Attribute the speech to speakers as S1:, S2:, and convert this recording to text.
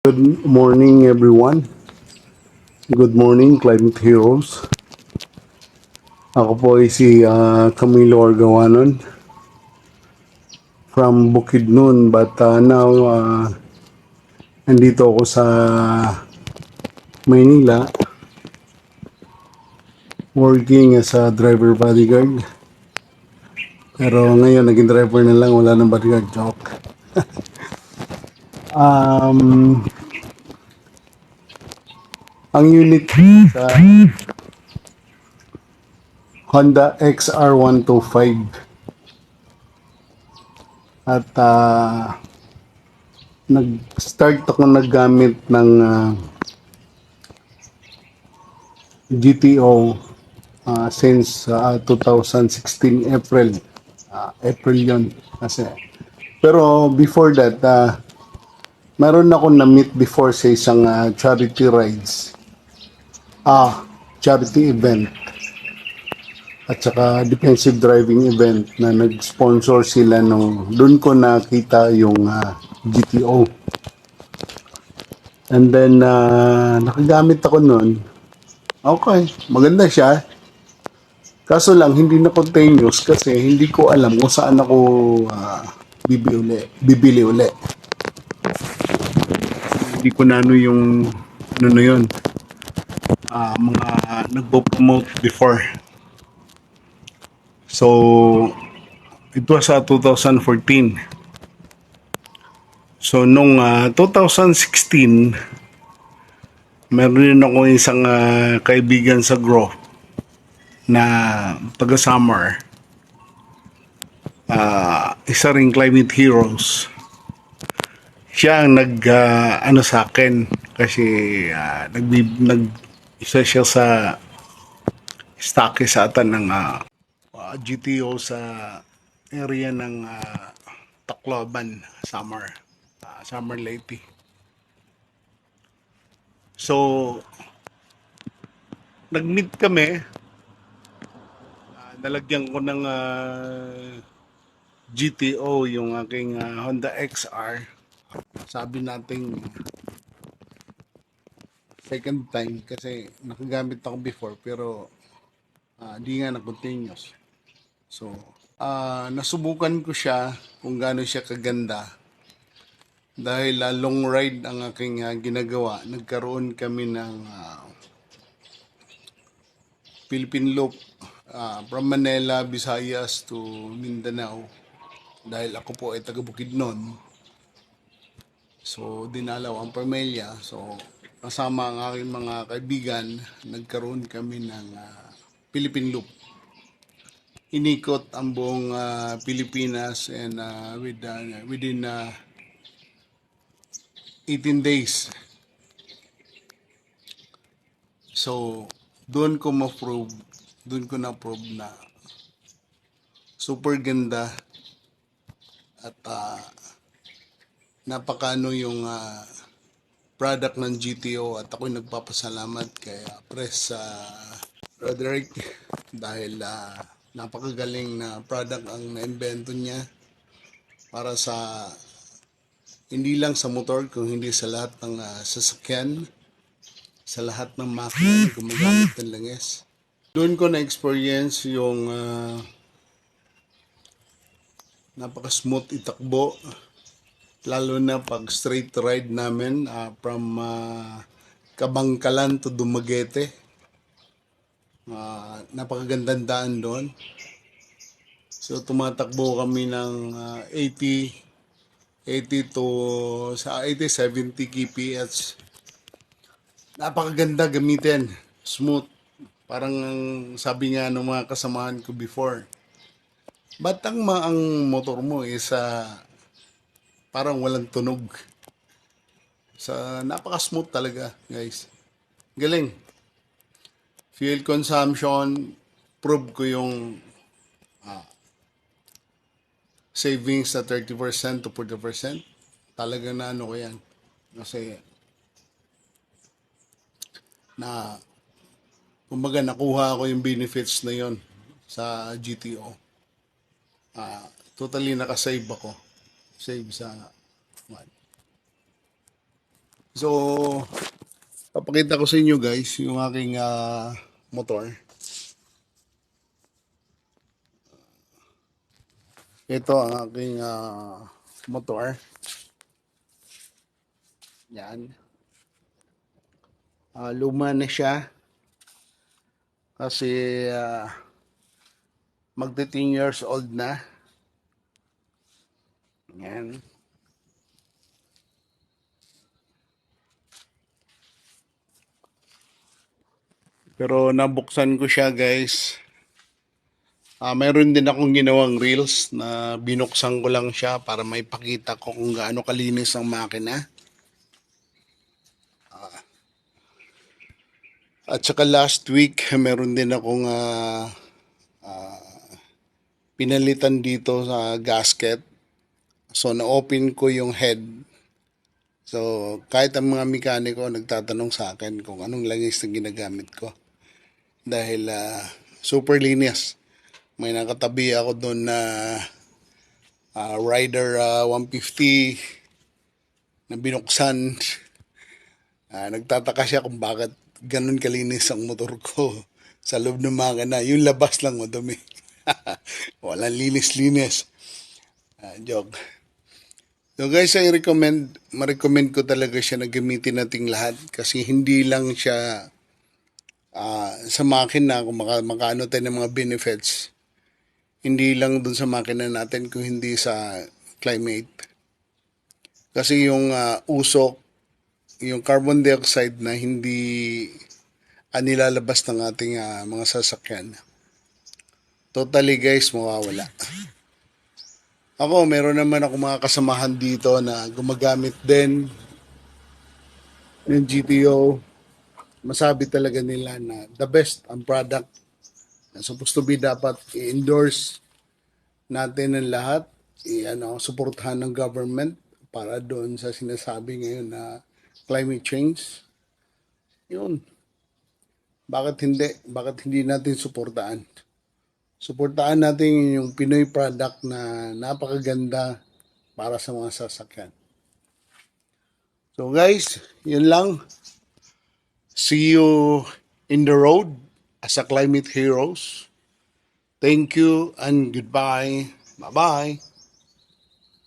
S1: Good morning, everyone. Good morning, Climate Heroes. Ako po ay si Camilo Orgawanon from Bukidnon, but now nandito ako sa Maynila working as a driver bodyguard. Pero ngayon, naging driver na lang, wala nang bodyguard. Joke. Um, ang unit sa Honda XR125 at nag-start ako naggamit ng GTO since 2016 April. April yon kasi. Pero before that, meron ako na-meet before sa isang charity rides. Charity event. At saka defensive driving event na nag-sponsor sila nung doon ko nakita yung GTO. And then, nakagamit ako noon. Okay, maganda siya. Kaso lang, hindi na continuous kasi hindi ko alam kung saan ako bibili uli. Hindi ko na ano yung, ano na yun, mga nagpo-promote before. So, it was 2014. So, nung 2016, meron rin ako isang kaibigan sa Grow na taga Summer. Isa ring Climate Heroes. Siya ang ano sa akin kasi isa siya sa stake sa atan ng GTO sa area ng Tacloban, Summer Leyte. So, nag-meet kami, nalagyan ko ng GTO yung aking Honda XR. Sabi nating second time kasi nakagamit ako before pero di nga na-continuous. So, nasubukan ko siya kung gaano siya kaganda dahil long ride ang aking ginagawa. Nagkaroon kami ng Philippine Loop from Manila, Visayas to Mindanao dahil ako po ay taga Bukidnon. So, dinalaw ang pamilya. So, kasama ang aking mga kaibigan, nagkaroon kami ng Philippine Loop. Inikot ang buong Pilipinas and within 18 days. So, doon ko na-prove na super ganda at napakano yung product ng GTO at ako'y nagpapasalamat kay Pres Roderick dahil napakagaling na product ang na-invento niya para sa hindi lang sa motor kung hindi sa lahat ng sasakyan, sa lahat ng makina na gumagamit ng langis. Doon ko na-experience yung napaka-smooth itakbo, lalo na pag straight ride namin from Kabangkalan to Dumaguete. Napakagandang daan doon. So tumatakbo kami ng 80 to sa 70 kph. Napakaganda gamitin, smooth. Parang sabi nga ng mga kasamahan ko before, ba't ang motor mo is parang walang tunog? Napaka-smooth talaga, guys. Galing. Fuel consumption, prove ko yung savings na 30% to 40%. Talaga na ano ko yan. Kasi kumbaga nakuha ko yung benefits na yon sa GTO. Totally nakasave ako. Save sa So, papakita ko sa inyo guys yung aking motor. Ito ang aking motor. Yan. Luma na siya kasi magti 10 years old na. Yan. Pero nabuksan ko siya guys. Mayroon din akong ginawang reels na binuksan ko lang siya para maipakita ko kung gaano kalinis ang makina. At saka last week, meron din akong pinalitan dito sa gasket. So, na-open ko yung head. So, kahit ang mga mekaniko nagtatanong sa akin kung anong langis na ginagamit ko. Dahil super linis. May nakatabi ako doon na Rider 150 na binuksan. Nagtataka siya kung bakit ganun kalinis ang motor ko sa loob ng makina. Yung labas lang madumi. Walang linis-linis. Joke. So guys, ma-recommend ko talaga siya na gamitin nating lahat kasi hindi lang siya sa makina kung makaano tayo ng mga benefits. Hindi lang dun sa makina natin kung hindi sa climate. Kasi yung usok, yung carbon dioxide na hindi nilalabas ng ating mga sasakyan. Totally guys, mawawala. Ako, meron naman ako mga kasamahan dito na gumagamit din ng GTO. Masabi talaga nila na the best ang product. Supposed to be dapat i-endorse natin ng lahat. Suportahan ng government para doon sa sinasabi ngayon na climate change. Yun. Bakit hindi? Bakit hindi natin suportaan? Suportaan natin yung Pinoy product na napakaganda para sa mga sasakyan. So guys, yun lang. See you in the road as a climate heroes. Thank you and goodbye. Bye-bye.